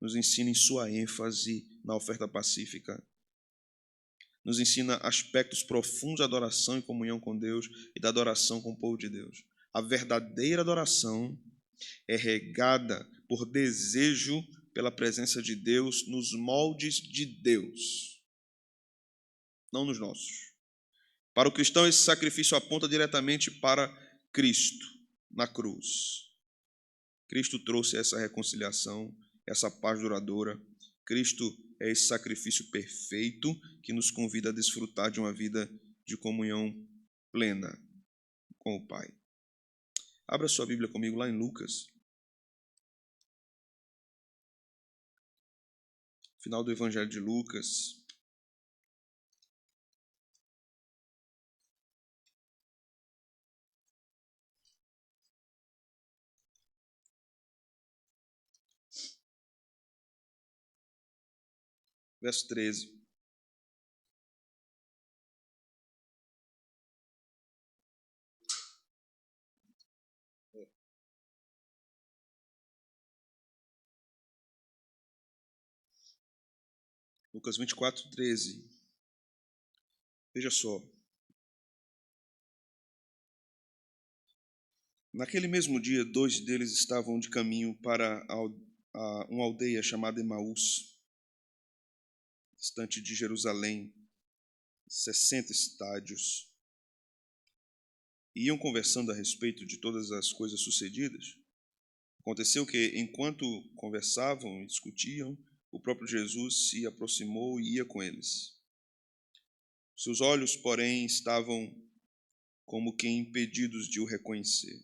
nos ensina em sua ênfase na oferta pacífica. Nos ensina aspectos profundos da adoração e comunhão com Deus e da adoração com o povo de Deus. A verdadeira adoração é regada por desejo pela presença de Deus nos moldes de Deus, não nos nossos. Para o cristão, esse sacrifício aponta diretamente para Cristo na cruz. Cristo trouxe essa reconciliação, essa paz duradoura. Cristo é esse sacrifício perfeito que nos convida a desfrutar de uma vida de comunhão plena com o Pai. Abra sua Bíblia comigo lá em Lucas. Final do Evangelho de Lucas. Verso 13. Lucas 24, 13. Veja só. Naquele mesmo dia, 2 deles estavam de caminho para uma aldeia chamada Emaús, distante de Jerusalém, 60 estádios. E iam conversando a respeito de todas as coisas sucedidas. Aconteceu que, enquanto conversavam e discutiam, o próprio Jesus se aproximou e ia com eles. Seus olhos, porém, estavam como que impedidos de o reconhecer.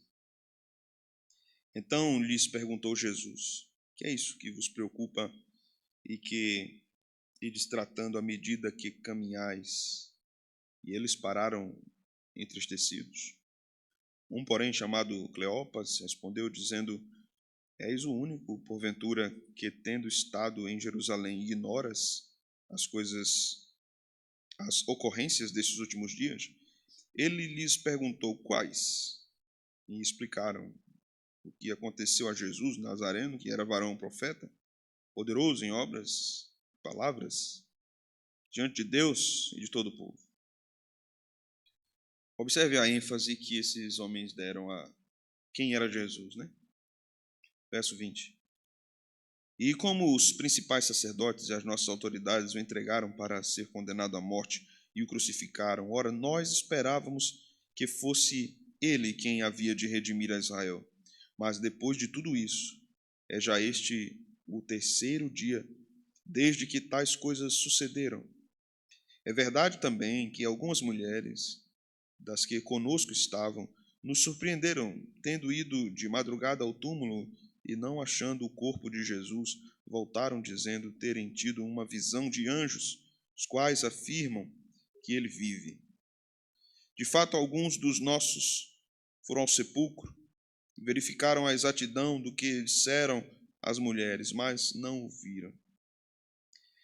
Então lhes perguntou Jesus: que é isso que vos preocupa e que ides tratando à medida que caminhais? E eles pararam entristecidos. Um, porém, chamado Cleopas, respondeu, dizendo: és o único, porventura, que, tendo estado em Jerusalém, ignoras as ocorrências desses últimos dias? Ele lhes perguntou quais, e explicaram o que aconteceu a Jesus Nazareno, que era varão profeta, poderoso em obras, palavras, diante de Deus e de todo o povo. Observe a ênfase que esses homens deram a quem era Jesus, né? Verso 20. E como os principais sacerdotes e as nossas autoridades o entregaram para ser condenado à morte e o crucificaram, ora, nós esperávamos que fosse ele quem havia de redimir a Israel. Mas depois de tudo isso, é já este o terceiro dia desde que tais coisas sucederam. É verdade também que algumas mulheres, das que conosco estavam, nos surpreenderam, tendo ido de madrugada ao túmulo e não achando o corpo de Jesus, voltaram dizendo terem tido uma visão de anjos, os quais afirmam que ele vive. De fato, alguns dos nossos foram ao sepulcro e verificaram a exatidão do que disseram as mulheres, mas não o viram.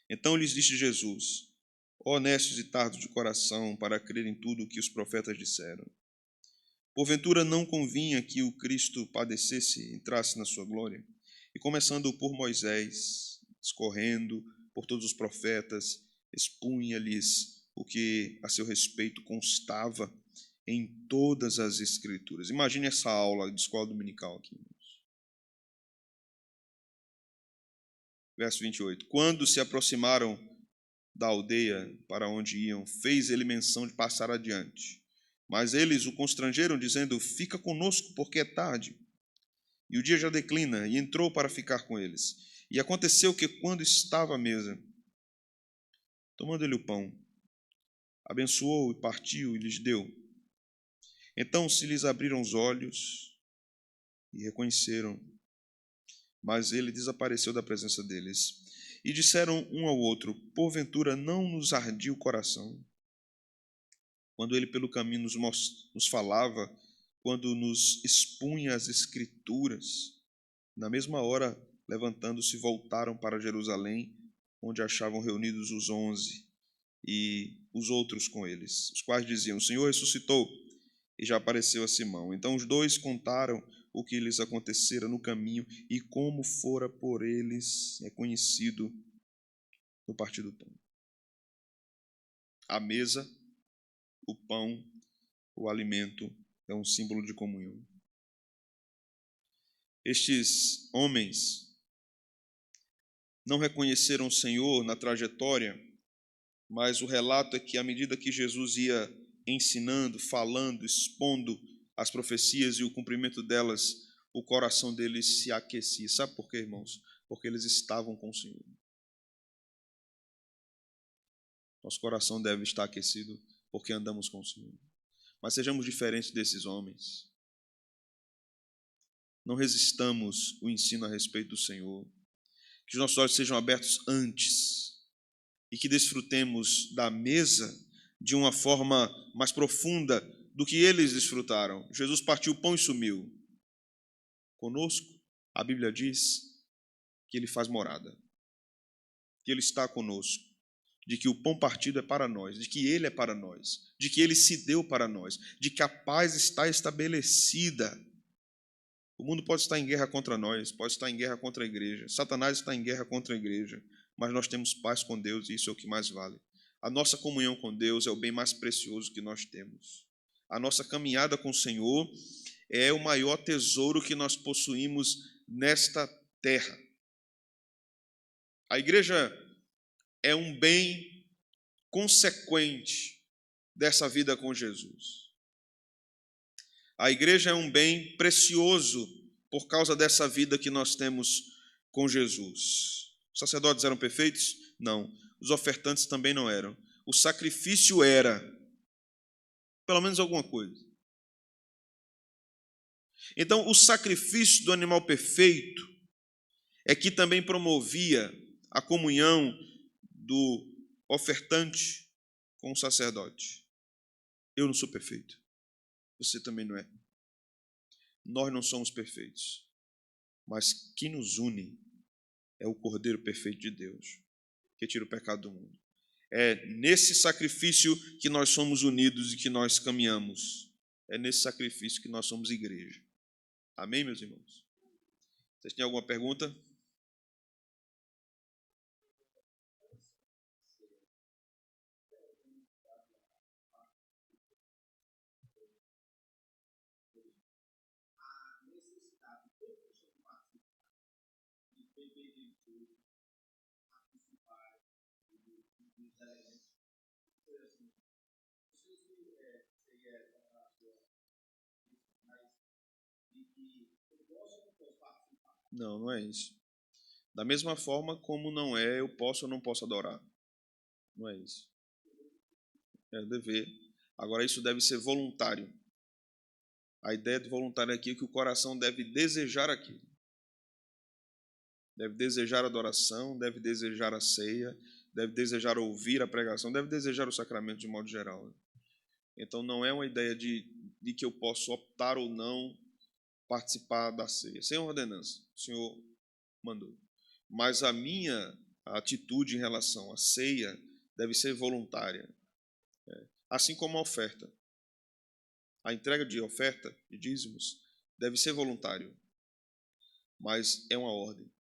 Então lhes disse Jesus: honestos e tardos de coração, para crer em tudo o que os profetas disseram. Porventura não convinha que o Cristo padecesse e entrasse na sua glória? E começando por Moisés, discorrendo por todos os profetas, expunha-lhes o que a seu respeito constava em todas as Escrituras. Imagine essa aula de escola dominical aqui. Verso 28. Quando se aproximaram da aldeia para onde iam, fez ele menção de passar adiante. Mas eles o constrangeram, dizendo: fica conosco, porque é tarde, e o dia já declina. E entrou para ficar com eles. E aconteceu que, quando estava à mesa, tomando ele o pão, abençoou e partiu e lhes deu. Então se lhes abriram os olhos e reconheceram, mas ele desapareceu da presença deles. E disseram um ao outro: porventura não nos ardia o coração quando ele pelo caminho nos falava, quando nos expunha as Escrituras? Na mesma hora levantando-se, voltaram para Jerusalém, onde achavam reunidos os 11 e os outros com eles, os quais diziam: o Senhor ressuscitou e já apareceu a Simão. Então os dois contaram o que lhes acontecera no caminho e como fora por eles conhecido no partir do pão. A mesa, o pão, o alimento é um símbolo de comunhão. Estes homens não reconheceram o Senhor na trajetória, mas o relato é que à medida que Jesus ia ensinando, falando, expondo as profecias e o cumprimento delas, o coração deles se aquecia. Sabe por quê, irmãos? Porque eles estavam com o Senhor. Nosso coração deve estar aquecido porque andamos com o Senhor. Mas sejamos diferentes desses homens. Não resistamos o ensino a respeito do Senhor. Que os nossos olhos sejam abertos antes e que desfrutemos da mesa de uma forma mais profunda do que eles desfrutaram. Jesus partiu o pão e sumiu. Conosco, a Bíblia diz que Ele faz morada, que Ele está conosco, de que o pão partido é para nós, de que Ele é para nós, de que Ele se deu para nós, de que a paz está estabelecida. O mundo pode estar em guerra contra nós, pode estar em guerra contra a igreja, Satanás está em guerra contra a igreja, mas nós temos paz com Deus e isso é o que mais vale. A nossa comunhão com Deus é o bem mais precioso que nós temos. A nossa caminhada com o Senhor é o maior tesouro que nós possuímos nesta terra. A igreja é um bem consequente dessa vida com Jesus. A igreja é um bem precioso por causa dessa vida que nós temos com Jesus. Os sacerdotes eram perfeitos? Não. Os ofertantes também não eram. O sacrifício era, pelo menos alguma coisa. Então, o sacrifício do animal perfeito é que também promovia a comunhão do ofertante com o sacerdote. Eu não sou perfeito. Você também não é. Nós não somos perfeitos. Mas que nos une é o Cordeiro perfeito de Deus, que tira o pecado do mundo. É nesse sacrifício que nós somos unidos e que nós caminhamos. É nesse sacrifício que nós somos igreja. Amém, meus irmãos? Vocês têm alguma pergunta? Não, não é isso. Da mesma forma como não é eu posso ou não posso adorar. Não é isso. É dever. Agora isso deve ser voluntário. A ideia de voluntário aqui é que o coração deve desejar aquilo. Deve desejar a adoração, deve desejar a ceia, deve desejar ouvir a pregação, deve desejar o sacramento de modo geral. Então não é uma ideia de que eu posso optar ou não participar da ceia. Sem ordenança, o Senhor mandou. Mas a minha atitude em relação à ceia deve ser voluntária. Assim como a oferta. A entrega de oferta, de dízimos, deve ser voluntário. Mas é uma ordem.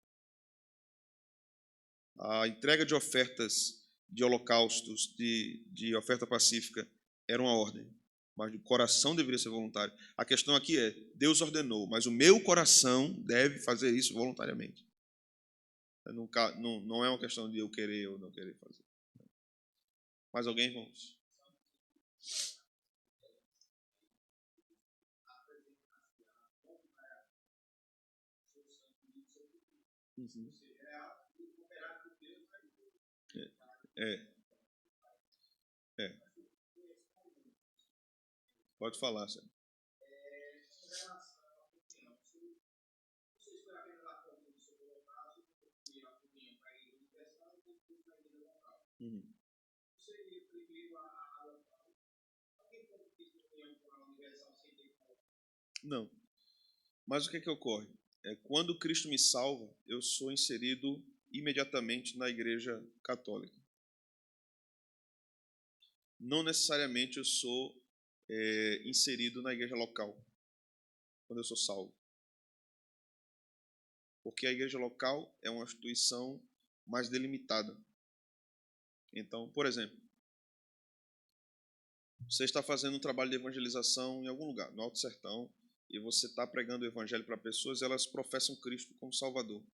A entrega de ofertas, de holocaustos, de oferta pacífica, era uma ordem. Mas o coração deveria ser voluntário. A questão aqui é, Deus ordenou, mas o meu coração deve fazer isso voluntariamente. Não é uma questão de eu querer ou não querer fazer. Mais alguém, irmãos? Uhum. É, é. Pode falar, Sérgio. Uhum. Não. Mas o que ocorre? quando Cristo me salva, eu sou inserido imediatamente na Igreja Católica. Não necessariamente eu sou inserido na igreja local, quando eu sou salvo. Porque a igreja local é uma instituição mais delimitada. Então, por exemplo, você está fazendo um trabalho de evangelização em algum lugar, no Alto Sertão, e você está pregando o evangelho para pessoas, elas professam Cristo como Salvador.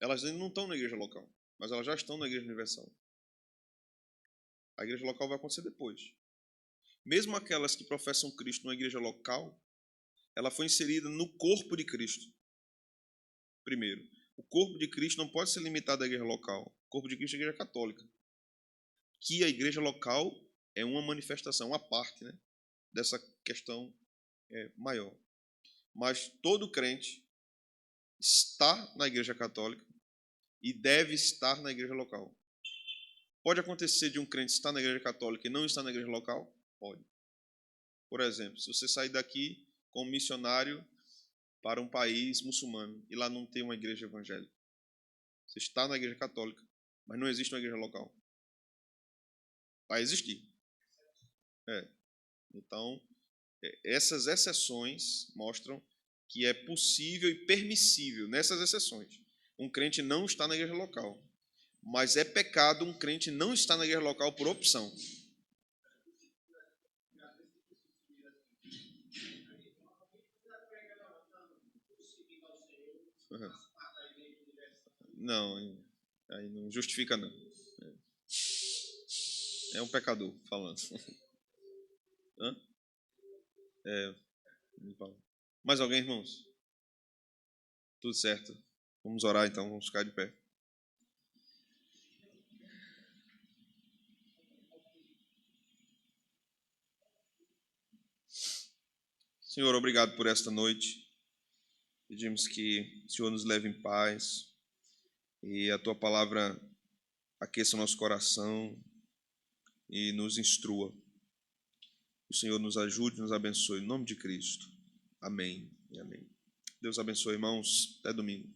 Elas ainda não estão na igreja local, mas elas já estão na igreja universal. A igreja local vai acontecer depois. Mesmo aquelas que professam Cristo numa igreja local, ela foi inserida no corpo de Cristo. Primeiro, o corpo de Cristo não pode ser limitado à igreja local. O corpo de Cristo é a igreja católica. Que a igreja local é uma manifestação, uma parte, né, dessa questão maior. Mas todo crente está na igreja católica e deve estar na igreja local. Pode acontecer de um crente estar na igreja católica e não estar na igreja local? Pode. Por exemplo, se você sair daqui como missionário para um país muçulmano e lá não tem uma igreja evangélica, você está na igreja católica, mas não existe uma igreja local. Vai existir. Então, essas exceções mostram que é possível e permissível, nessas exceções, um crente não estar na igreja local. Mas é pecado um crente não estar na igreja local por opção. Uhum. Não, aí não justifica não. É um pecador falando. Hã? Mais alguém, irmãos? Tudo certo. Vamos orar então, vamos ficar de pé. Senhor, obrigado por esta noite. Pedimos que o Senhor nos leve em paz e a Tua palavra aqueça o nosso coração e nos instrua. O Senhor nos ajude e nos abençoe. Em nome de Cristo. Amém e amém. Deus abençoe, irmãos. Até domingo.